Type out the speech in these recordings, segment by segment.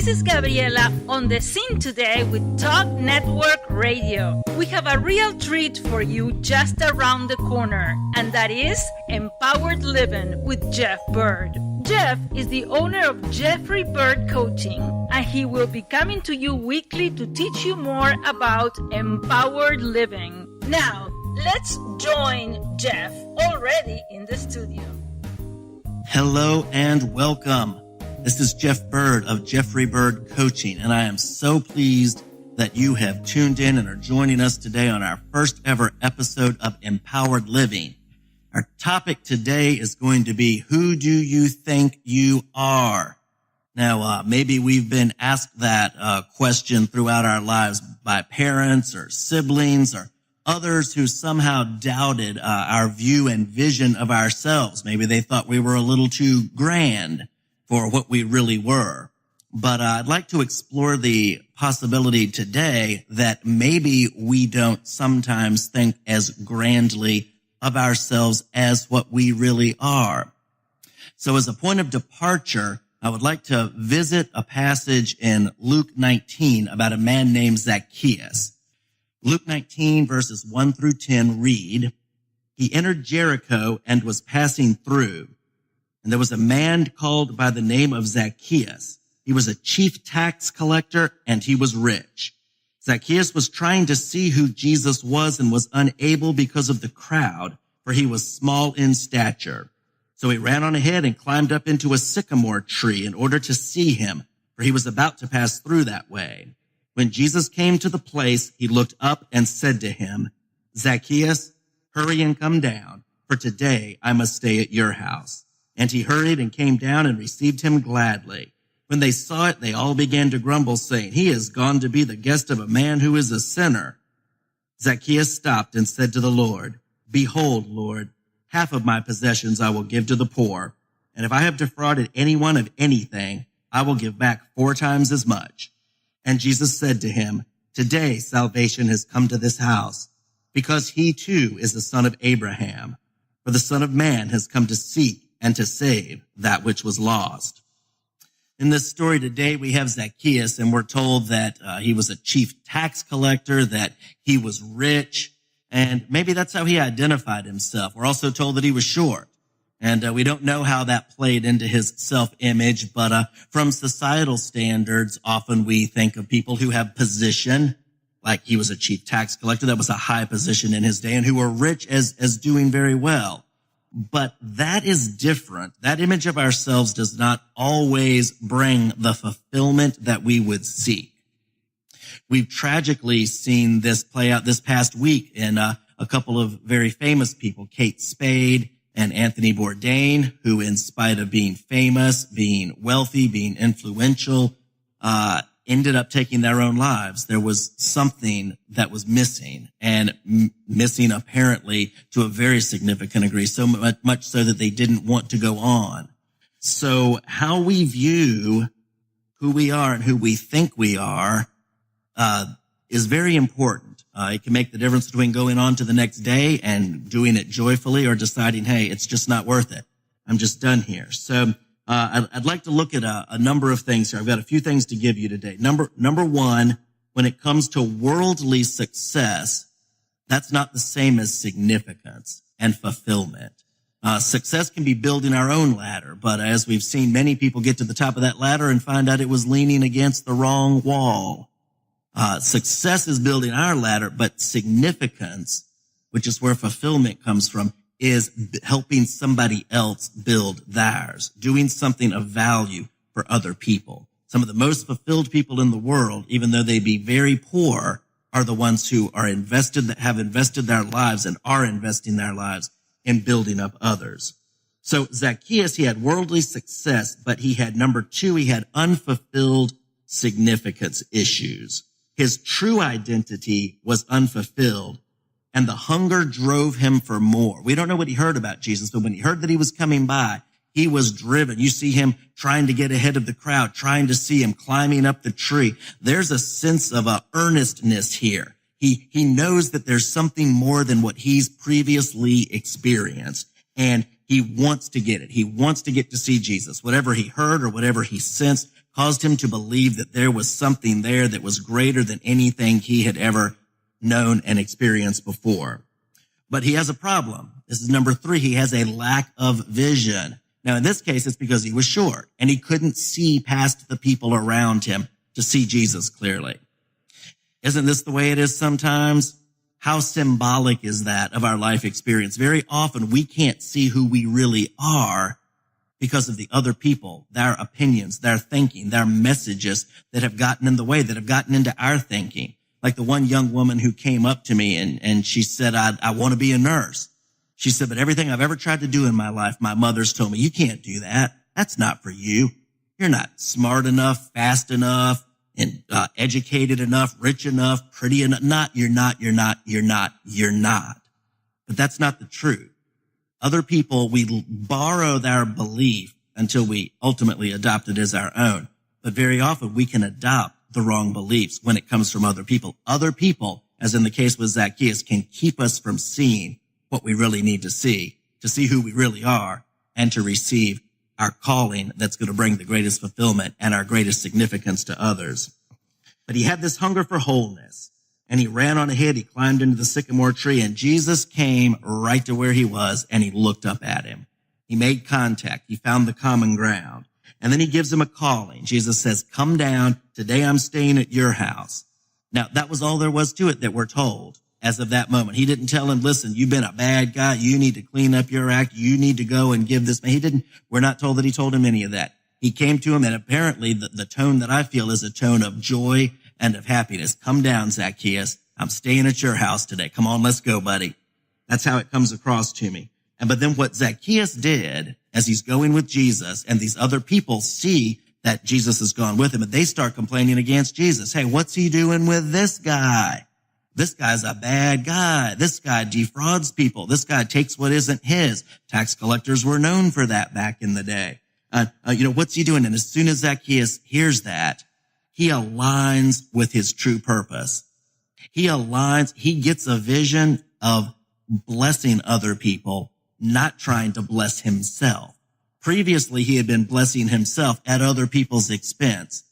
This is Gabriela on the scene today with Talk Network Radio. We have a real treat for you just around the corner, and that is Empowered Living with Jeff Byrd. Jeff is the owner of Jeff Byrd Coaching, and he will be coming to you weekly to teach you more about empowered living. Now, let's join Jeff already in the studio. Hello and welcome. This is Jeff Byrd of Jeffrey Byrd Coaching, and I am so pleased that you have tuned in and are joining us today on our first ever episode of Empowered Living. Our topic today is going to be, who do you think you are? Now, maybe we've been asked that question throughout our lives by parents or siblings or others who somehow doubted our view and vision of ourselves. Maybe they thought we were a little too grand for what we really were. But I'd like to explore the possibility today that maybe we don't sometimes think as grandly of ourselves as what we really are. So as a point of departure, I would like to visit a passage in Luke 19 about a man named Zacchaeus. Luke 19 verses 1 through 10 read, "He entered Jericho and was passing through. And there was a man called by the name of Zacchaeus. He was a chief tax collector and he was rich. Zacchaeus was trying to see who Jesus was and was unable because of the crowd, for he was small in stature. So he ran on ahead and climbed up into a sycamore tree in order to see him, for he was about to pass through that way. When Jesus came to the place, he looked up and said to him, 'Zacchaeus, hurry and come down, for today I must stay at your house.' And he hurried and came down and received him gladly. When they saw it, they all began to grumble, saying, 'He is gone to be the guest of a man who is a sinner.' Zacchaeus stopped and said to the Lord, 'Behold, Lord, half of my possessions I will give to the poor. And if I have defrauded anyone of anything, I will give back 4 times as much.' And Jesus said to him, 'Today salvation has come to this house, because he too is the son of Abraham. For the Son of Man has come to seek and to save that which was lost.'" In this story today, we have Zacchaeus, and we're told that he was a chief tax collector, that he was rich, and maybe that's how he identified himself. We're also told that he was short, and we don't know how that played into his self-image, but from societal standards, often we think of people who have position, like he was a chief tax collector. That was a high position in his day, and who were rich as doing very well. But that is different. That image of ourselves does not always bring the fulfillment that we would seek. We've tragically seen this play out this past week in a couple of very famous people, Kate Spade and Anthony Bourdain, who, in spite of being famous, being wealthy, being influential, ended up taking their own lives. There was something that was missing, and missing apparently to a very significant degree, so much so that they didn't want to go on. So how we view who we are and who we think we are is very important. It can make the difference between going on to the next day and doing it joyfully, or deciding, hey, it's just not worth it. I'm just done here. So I'd like to look at a number of things here. I've got a few things to give you today. Number one, when it comes to worldly success, that's not the same as significance and fulfillment. Success can be building our own ladder, but as we've seen, many people get to the top of that ladder and find out it was leaning against the wrong wall. Success is building our ladder, but significance, which is where fulfillment comes from, is helping somebody else build theirs, doing something of value for other people. Some of the most fulfilled people in the world, even though they be very poor, are the ones who are invested, that have invested their lives and are investing their lives in building up others. So Zacchaeus, he had worldly success, but he had, number two, he had unfulfilled significance issues. His true identity was unfulfilled, and the hunger drove him for more. We don't know what he heard about Jesus, but when he heard that he was coming by, he was driven. You see him trying to get ahead of the crowd, trying to see him climbing up the tree. There's a sense of earnestness here. He knows that there's something more than what he's previously experienced, and he wants to get it. He wants to get to see Jesus. Whatever he heard or whatever he sensed caused him to believe that there was something there that was greater than anything he had ever known and experienced before. But he has a problem. This is number 3. He has a lack of vision. Now, in this case, it's because he was short and he couldn't see past the people around him to see Jesus clearly. Isn't this the way it is sometimes? How symbolic is that of our life experience? Very often we can't see who we really are because of the other people, their opinions, their thinking, their messages that have gotten in the way, that have gotten into our thinking. Like the one young woman who came up to me and she said, I want to be a nurse. She said, but everything I've ever tried to do in my life, my mother's told me, you can't do that. That's not for you. You're not smart enough, fast enough, and educated enough, rich enough, pretty enough. You're not. But that's not the truth. Other people, we borrow their belief until we ultimately adopt it as our own. But very often we can adopt the wrong beliefs when it comes from other people. Other people, as in the case with Zacchaeus, can keep us from seeing what we really need to see who we really are, and to receive our calling that's going to bring the greatest fulfillment and our greatest significance to others. But he had this hunger for wholeness, and he ran on ahead. He climbed into the sycamore tree, and Jesus came right to where he was, and he looked up at him. He made contact. He found the common ground. And then he gives him a calling. Jesus says, come down. Today I'm staying at your house. Now, that was all there was to it that we're told as of that moment. He didn't tell him, listen, you've been a bad guy. You need to clean up your act. You need to go and give this. We're not told that he told him any of that. He came to him, and apparently the tone that I feel is a tone of joy and of happiness. Come down, Zacchaeus. I'm staying at your house today. Come on, let's go, buddy. That's how it comes across to me. But then what Zacchaeus did as he's going with Jesus, and these other people see that Jesus has gone with him, and they start complaining against Jesus. Hey, what's he doing with this guy? This guy's a bad guy. This guy defrauds people. This guy takes what isn't his. Tax collectors were known for that back in the day. What's he doing? And as soon as Zacchaeus hears that, he aligns with his true purpose. He gets a vision of blessing other people, not trying to bless himself. Previously, he had been blessing himself at other people's expense.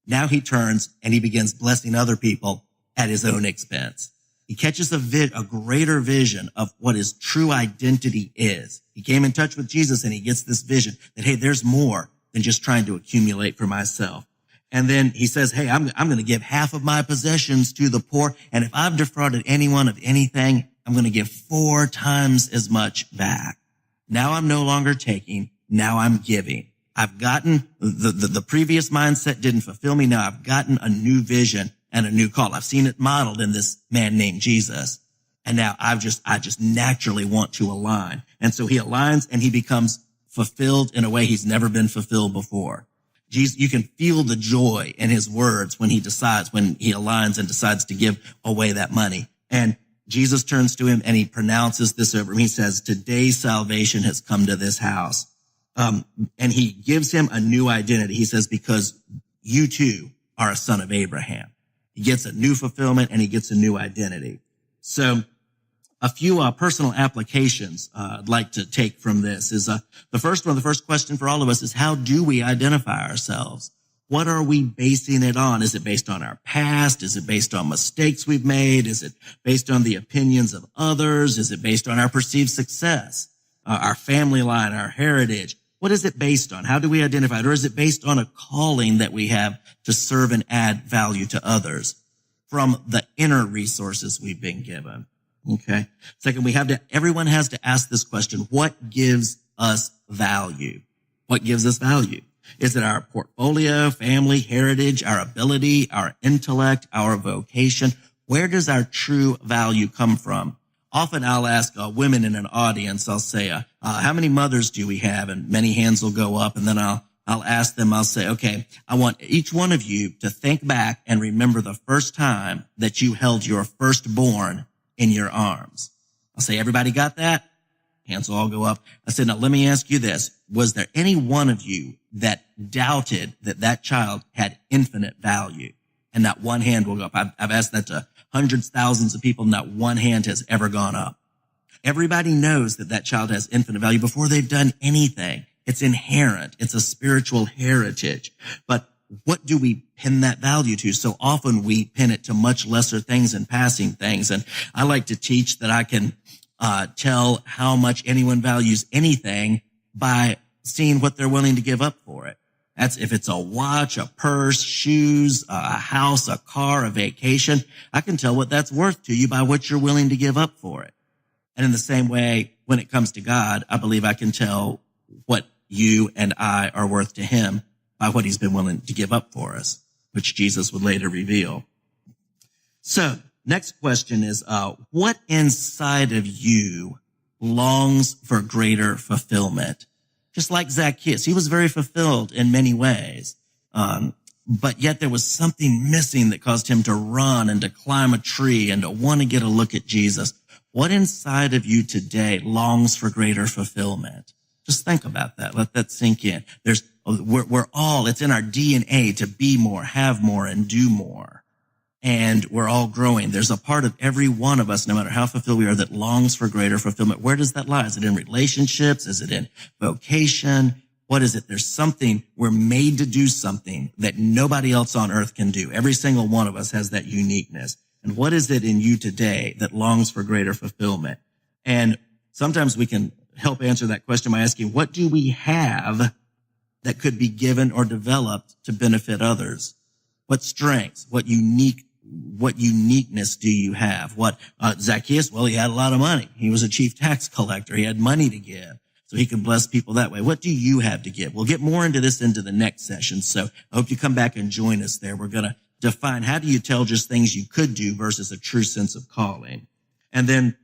Now he turns and he begins blessing other people at his own expense. He catches a greater vision of what his true identity is. He came in touch with Jesus, and he gets this vision that, hey, there's more than just trying to accumulate for myself. And then he says, hey, I'm going to give half of my possessions to the poor. And if I've defrauded anyone of anything, I'm going to give 4 times as much back. Now I'm no longer taking. Now I'm giving. I've gotten the previous mindset didn't fulfill me. Now I've gotten a new vision and a new call. I've seen it modeled in this man named Jesus. And now I just naturally want to align. And so he aligns, and he becomes fulfilled in a way he's never been fulfilled before. Jesus, you can feel the joy in his words when he aligns and decides to give away that money. And Jesus turns to him and he pronounces this over him. He says, today salvation has come to this house. And he gives him a new identity. He says, because you too are a son of Abraham. He gets a new fulfillment and he gets a new identity. So a few personal applications I'd like to take from this is the first question for all of us is, how do we identify ourselves? What are we basing it on? Is it based on our past? Is it based on mistakes we've made? Is it based on the opinions of others? Is it based on our perceived success, our family line, our heritage? What is it based on? How do we identify it? Or is it based on a calling that we have to serve and add value to others from the inner resources we've been given? Okay. Second, everyone has to ask this question. What gives us value? What gives us value? Is it our portfolio, family, heritage, our ability, our intellect, our vocation? Where does our true value come from? Often I'll ask women in an audience, I'll say, how many mothers do we have? And many hands will go up, and then I'll ask them, I'll say, okay, I want each one of you to think back and remember the first time that you held your firstborn in your arms. I'll say, everybody got that? Hands will all go up. I said, now let me ask you this. Was there any one of you that doubted that child had infinite value? And not one hand will go up. I've asked that to hundreds, thousands of people. Not one hand has ever gone up. Everybody knows that child has infinite value before they've done anything. It's inherent. It's a spiritual heritage. But what do we pin that value to? So often we pin it to much lesser things and passing things. And I like to teach that I can tell how much anyone values anything by seeing what they're willing to give up for it. That's if it's a watch, a purse, shoes, a house, a car, a vacation. I can tell what that's worth to you by what you're willing to give up for it. And in the same way, when it comes to God, I believe I can tell what you and I are worth to him by what he's been willing to give up for us, which Jesus would later reveal. So next question is, what inside of you longs for greater fulfillment? Just like Zacchaeus, he was very fulfilled in many ways. But yet there was something missing that caused him to run and to climb a tree and to want to get a look at Jesus. What inside of you today longs for greater fulfillment? Just think about that. Let that sink in. We're all, it's in our DNA to be more, have more, and do more. And we're all growing. There's a part of every one of us, no matter how fulfilled we are, that longs for greater fulfillment. Where does that lie? Is it in relationships? Is it in vocation? What is it? There's something, we're made to do something that nobody else on earth can do. Every single one of us has that uniqueness. And what is it in you today that longs for greater fulfillment? And sometimes we can help answer that question by asking, what do we have that could be given or developed to benefit others? What strengths, what uniqueness do you have? Zacchaeus, well, he had a lot of money. He was a chief tax collector. He had money to give, so he could bless people that way. What do you have to give? We'll get more into this into the next session, so I hope you come back and join us there. We're going to define how do you tell just things you could do versus a true sense of calling. And then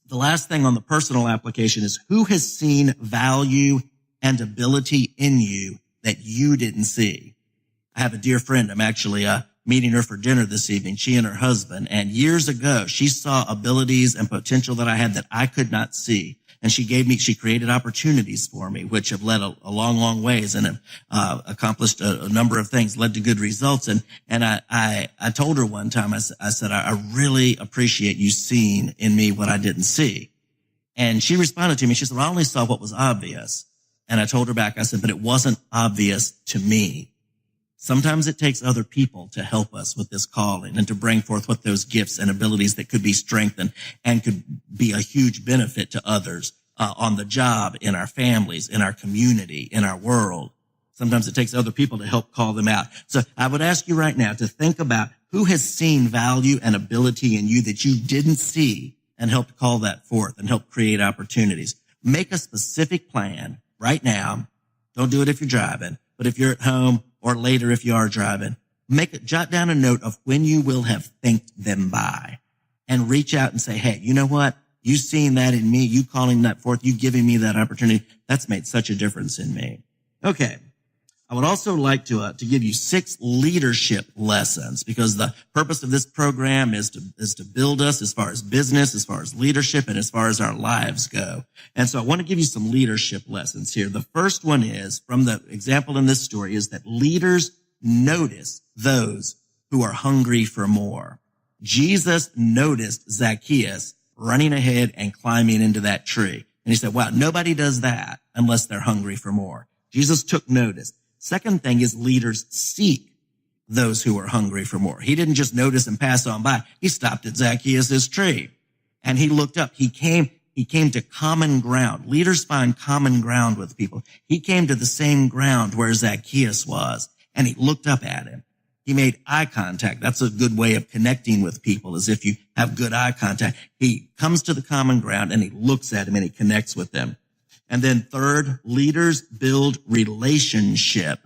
the last thing on the personal application is, who has seen value and ability in you that you didn't see? I have a dear friend. I'm actually meeting her for dinner this evening, she and her husband. And years ago, she saw abilities and potential that I had that I could not see. And she created opportunities for me, which have led a long, long ways and have accomplished a number of things, led to good results. And I told her one time, I said, I really appreciate you seeing in me what I didn't see. And she responded to me. She said, well, I only saw what was obvious. And I told her back, I said, but it wasn't obvious to me. Sometimes it takes other people to help us with this calling and to bring forth what those gifts and abilities that could be strengthened and could be a huge benefit to others on the job, in our families, in our community, in our world. Sometimes it takes other people to help call them out. So I would ask you right now to think about who has seen value and ability in you that you didn't see and helped call that forth and help create opportunities. Make a specific plan right now. Don't do it if you're driving, but if you're at home, or later if you are driving, jot down a note of when you will have thanked them by, and reach out and say, hey, you know what? You seeing that in me, you calling that forth, you giving me that opportunity, that's made such a difference in me. Okay. I would also like to give you 6 leadership lessons, because the purpose of this program is to build us as far as business, as far as leadership, and as far as our lives go. And so I want to give you some leadership lessons here. The first one is, from the example in this story, is that leaders notice those who are hungry for more. Jesus noticed Zacchaeus running ahead and climbing into that tree. And he said, wow, nobody does that unless they're hungry for more. Jesus took notice. Second thing is, leaders seek those who are hungry for more. He didn't just notice and pass on by. He stopped at Zacchaeus' tree and he looked up. He came to common ground. Leaders find common ground with people. He came to the same ground where Zacchaeus was, and he looked up at him. He made eye contact. That's a good way of connecting with people, is if you have good eye contact. He comes to the common ground and he looks at him and he connects with them. And then third, leaders build relationship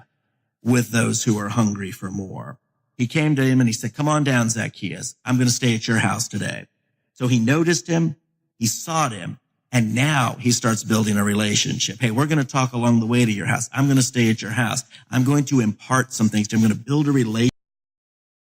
with those who are hungry for more. He came to him and he said, come on down, Zacchaeus. I'm going to stay at your house today. So he noticed him, he sought him, and now he starts building a relationship. Hey, we're going to talk along the way to your house. I'm going to stay at your house. I'm going to impart some things to you. I'm going to build a relationship.